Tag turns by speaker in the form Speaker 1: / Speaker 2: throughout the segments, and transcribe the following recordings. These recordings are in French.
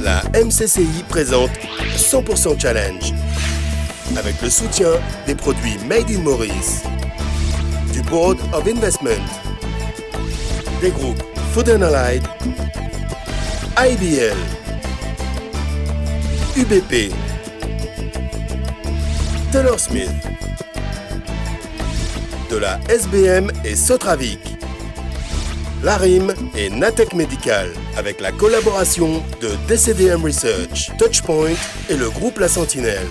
Speaker 1: La MCCI présente 100% Challenge avec le soutien des produits Made in Maurice, du Board of Investment, des groupes Food & Allied, IBL, UBP, Taylor Smith, de la SBM et Sotravik, Larim et Natech Medical, avec la collaboration de DCDM Research, Touchpoint et le groupe La Sentinelle.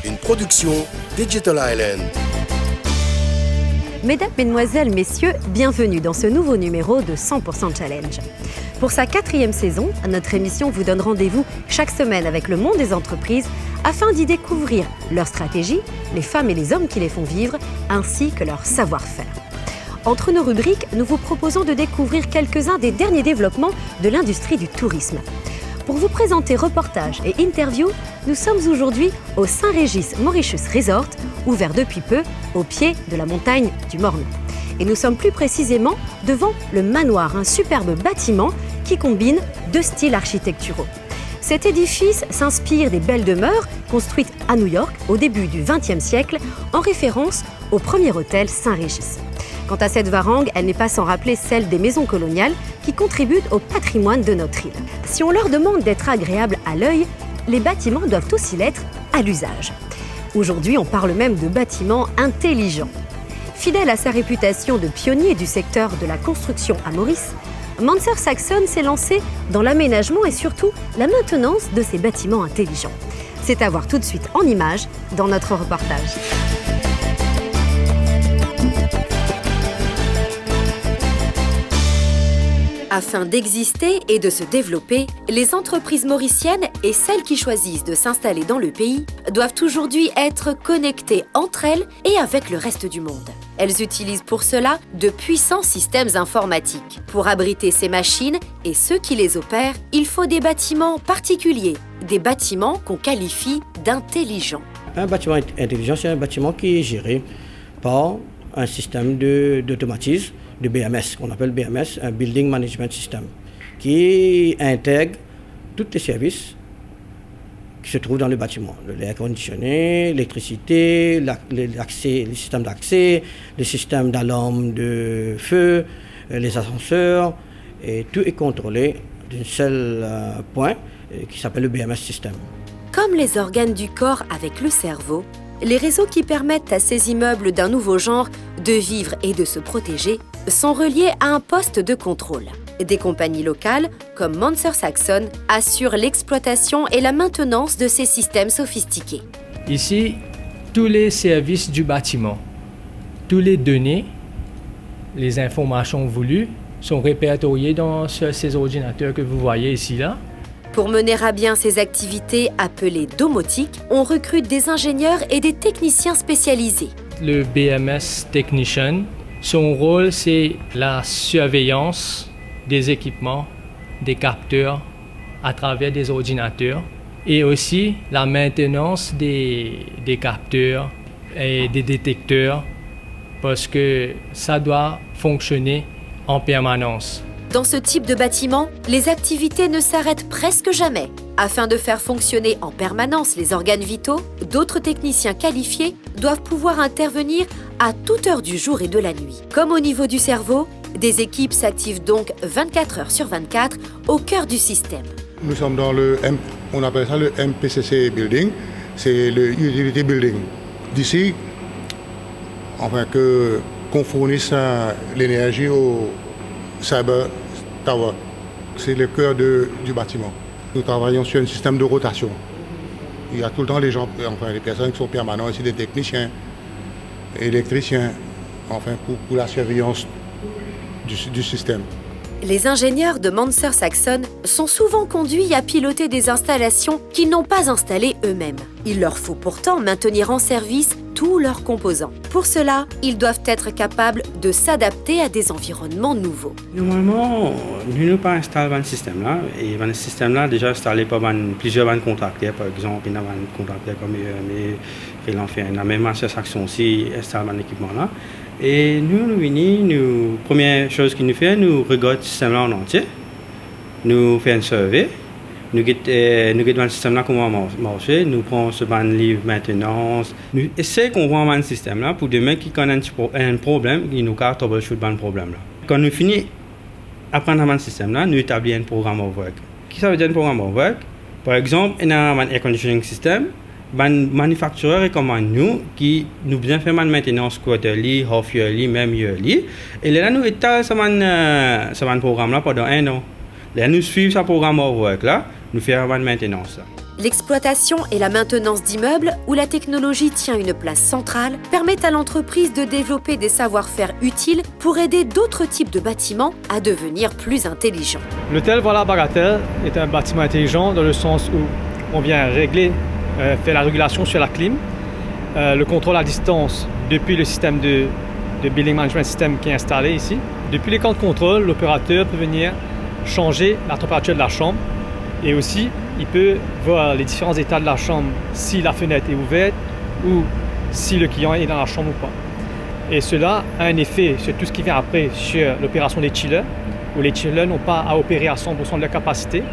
Speaker 1: Une production Digital Island.
Speaker 2: Mesdames, Mesdemoiselles, Messieurs, bienvenue dans ce nouveau numéro de 100% Challenge. Pour sa 4e saison, notre émission vous donne rendez-vous chaque semaine avec le monde des entreprises afin d'y découvrir leurs stratégies, les femmes et les hommes qui les font vivre, ainsi que leur savoir-faire. Entre nos rubriques, nous vous proposons de découvrir quelques-uns des derniers développements de l'industrie du tourisme. Pour vous présenter reportages et interviews, nous sommes aujourd'hui au Saint-Régis Mauritius Resort, ouvert depuis peu au pied de la montagne du Morne. Et nous sommes plus précisément devant le manoir, un superbe bâtiment qui combine deux styles architecturaux. Cet édifice s'inspire des belles demeures construites à New York au début du XXe siècle en référence au premier hôtel Saint-Régis. Quant à cette varangue, elle n'est pas sans rappeler celle des maisons coloniales qui contribuent au patrimoine de notre île. Si on leur demande d'être agréables à l'œil, les bâtiments doivent aussi l'être à l'usage. Aujourd'hui, on parle même de bâtiments intelligents. Fidèle à sa réputation de pionnier du secteur de la construction à Maurice, Manser Saxon s'est lancé dans l'aménagement et surtout la maintenance de ces bâtiments intelligents. C'est à voir tout de suite en images dans notre reportage. Afin d'exister et de se développer, les entreprises mauriciennes et celles qui choisissent de s'installer dans le pays doivent aujourd'hui être connectées entre elles et avec le reste du monde. Elles utilisent pour cela de puissants systèmes informatiques. Pour abriter ces machines et ceux qui les opèrent, il faut des bâtiments particuliers, des bâtiments qu'on qualifie d'intelligents.
Speaker 3: Un bâtiment intelligent, c'est un bâtiment qui est géré par un système d'automatisme, de BMS, qu'on appelle BMS, un Building Management System, qui intègre tous les services qui se trouvent dans le bâtiment. L'air conditionné, l'électricité, les systèmes d'accès, les systèmes d'alarme de feu, les ascenseurs, et tout est contrôlé d'un seul point qui s'appelle le BMS System.
Speaker 2: Comme les organes du corps avec le cerveau, les réseaux qui permettent à ces immeubles d'un nouveau genre de vivre et de se protéger sont reliés à un poste de contrôle. Des compagnies locales, comme Manser Saxon, assurent l'exploitation et la maintenance de ces systèmes sophistiqués.
Speaker 4: Ici, tous les services du bâtiment, toutes les données, les informations voulues sont répertoriées dans ces ordinateurs que vous voyez ici-là.
Speaker 2: Pour mener à bien ces activités appelées domotiques, on recrute des ingénieurs et des techniciens spécialisés.
Speaker 4: Le BMS Technician, son rôle, c'est la surveillance des équipements, des capteurs à travers des ordinateurs et aussi la maintenance des capteurs et des détecteurs parce que ça doit fonctionner en permanence.
Speaker 2: Dans ce type de bâtiment, les activités ne s'arrêtent presque jamais. Afin de faire fonctionner en permanence les organes vitaux, d'autres techniciens qualifiés doivent pouvoir intervenir à toute heure du jour et de la nuit. Comme au niveau du cerveau, des équipes s'activent donc 24 heures sur 24 au cœur du système.
Speaker 5: Nous sommes dans on appelle ça le MPCC Building, c'est le Utility Building. D'ici, qu'on fournisse l'énergie au Cyber Tower. C'est le cœur du bâtiment. Nous travaillons sur un système de rotation. Il y a tout le temps les personnes qui sont permanentes, ici des techniciens, électriciens, pour la surveillance du système.
Speaker 2: Les ingénieurs de Manser Saxon sont souvent conduits à piloter des installations qu'ils n'ont pas installées eux-mêmes. Il leur faut pourtant maintenir en service tous leurs composants. Pour cela, ils doivent être capables de s'adapter à des environnements nouveaux.
Speaker 6: Normalement, nous n'avons pas installé un système là. Et ce système là déjà installé par plusieurs contracteurs, par exemple, il y a un contracteur comme il en fait. La même Manser Saxon aussi installe un équipement là. Et nous, première chose qu'il nous fait, nous regardons le système là en entier. nous faisons un survey, nous guettons le système là comment marcher, nous prenons ce ban livre maintenance, nous essayons de comprendre le système là pour demain qui connaît un problème, qui nous a troubleshoot le problème là. Quand nous finissons d'apprendre le système là, nous établissons un programme of work. Qu'est-ce que ça veut dire un programme of work? Par exemple, il y a un air conditioning system. Les manufacturiers recommandent nous qui nous bien faire la maintenance quarterly, half yearly, même yearly. Et là, nous étalons ce programme-là pendant 1 an. Là, nous suivons ce programme of work là, nous faisons la maintenance.
Speaker 2: L'exploitation et la maintenance d'immeubles, où la technologie tient une place centrale, permettent à l'entreprise de développer des savoir-faire utiles pour aider d'autres types de bâtiments à devenir plus intelligents.
Speaker 4: L'hôtel Voilà Bagatelle est un bâtiment intelligent dans le sens où on vient faire la régulation sur la clim, le contrôle à distance depuis le système de Building Management System qui est installé ici. Depuis les camps de contrôle, l'opérateur peut venir changer la température de la chambre et aussi il peut voir les différents états de la chambre, si la fenêtre est ouverte ou si le client est dans la chambre ou pas. Et cela a un effet sur tout ce qui vient après sur l'opération des chillers, où les chillers n'ont pas à opérer à 100% de leur capacité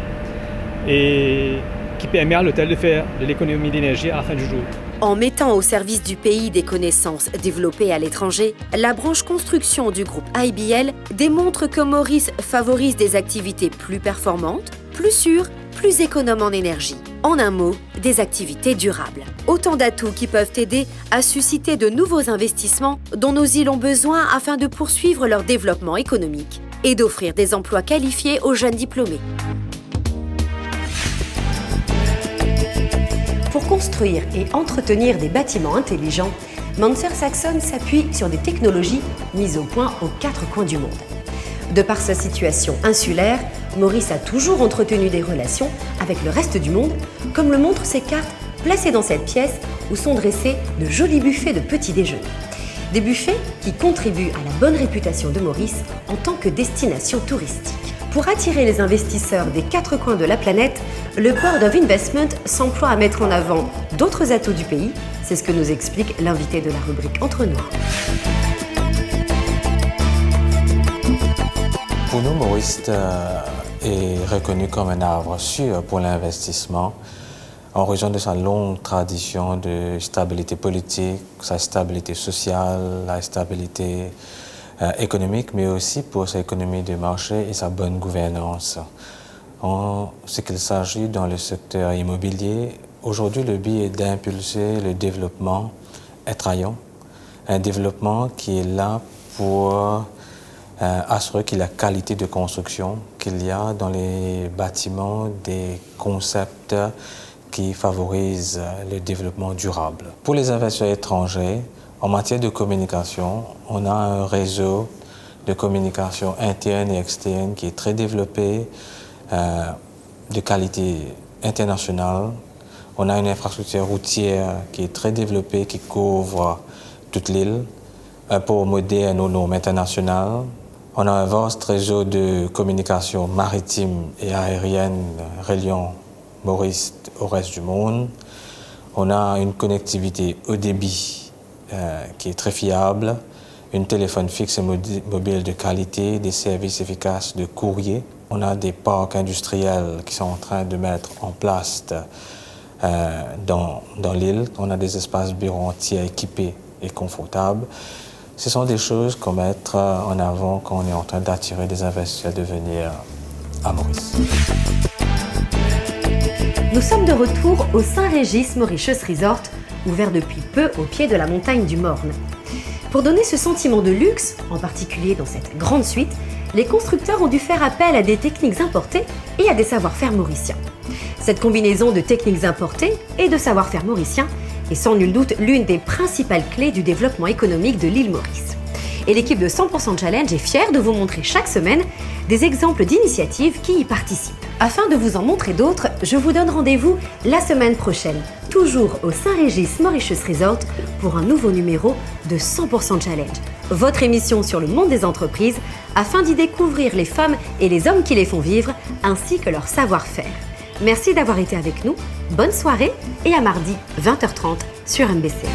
Speaker 4: et qui permet à l'hôtel de faire de l'économie d'énergie à la fin du jour.
Speaker 2: En mettant au service du pays des connaissances développées à l'étranger, la branche construction du groupe IBL démontre que Maurice favorise des activités plus performantes, plus sûres, plus économes en énergie. En un mot, des activités durables. Autant d'atouts qui peuvent aider à susciter de nouveaux investissements dont nos îles ont besoin afin de poursuivre leur développement économique et d'offrir des emplois qualifiés aux jeunes diplômés. Pour construire et entretenir des bâtiments intelligents, Manser Saxon s'appuie sur des technologies mises au point aux 4 coins du monde. De par sa situation insulaire, Maurice a toujours entretenu des relations avec le reste du monde, comme le montrent ces cartes placées dans cette pièce où sont dressés de jolis buffets de petit déjeuner. Des buffets qui contribuent à la bonne réputation de Maurice en tant que destination touristique. Pour attirer les investisseurs des 4 coins de la planète, le Board of Investment s'emploie à mettre en avant d'autres atouts du pays. C'est ce que nous explique l'invité de la rubrique Entre nous.
Speaker 7: Pour nous, Maurice est reconnu comme un arbre sûr pour l'investissement en raison de sa longue tradition de stabilité politique, sa stabilité sociale, la stabilité économique, mais aussi pour sa économie de marché et sa bonne gouvernance. En ce qu'il s'agit dans le secteur immobilier, aujourd'hui le but est d'impulser le développement attrayant, un développement qui est là pour assurer qu'il y a la qualité de construction, qu'il y a dans les bâtiments des concepts qui favorisent le développement durable. Pour les investisseurs étrangers, en matière de communication, on a un réseau de communication interne et externe qui est très développé, de qualité internationale. On a une infrastructure routière qui est très développée, qui couvre toute l'île, un port moderne aux normes internationales. On a un vaste réseau de communication maritime et aérienne reliant Maurice au reste du monde. On a une connectivité haut débit qui est très fiable, un téléphone fixe et mobile de qualité, des services efficaces de courrier. On a des parcs industriels qui sont en train de mettre en place dans l'île. On a des espaces bureaux entiers équipés et confortables. Ce sont des choses qu'on met en avant quand on est en train d'attirer des investisseurs de venir à Maurice.
Speaker 2: Nous sommes de retour au Saint-Régis Mauritius Resort, ouvert depuis peu au pied de la montagne du Morne. Pour donner ce sentiment de luxe, en particulier dans cette grande suite, les constructeurs ont dû faire appel à des techniques importées et à des savoir-faire mauriciens. Cette combinaison de techniques importées et de savoir-faire mauriciens est sans nul doute l'une des principales clés du développement économique de l'île Maurice. Et l'équipe de 100% Challenge est fière de vous montrer chaque semaine des exemples d'initiatives qui y participent. Afin de vous en montrer d'autres, je vous donne rendez-vous la semaine prochaine, toujours au Saint-Régis Mauritius Resort pour un nouveau numéro de 100% Challenge, votre émission sur le monde des entreprises afin d'y découvrir les femmes et les hommes qui les font vivre ainsi que leur savoir-faire. Merci d'avoir été avec nous, bonne soirée et à mardi 20h30 sur MBC.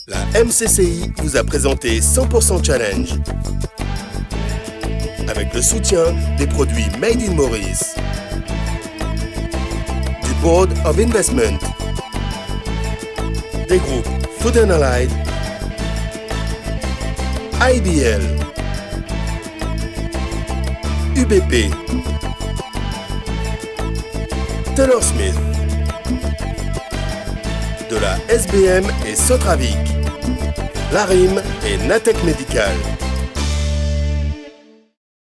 Speaker 1: La MCCI vous a présenté 100% Challenge. avec le soutien des produits Made in Maurice, du Board of Investment, des groupes Food & Allied, IBL, UBP, Taylor Smith, de la SBM et Sotravic, Larim et Natec Médical.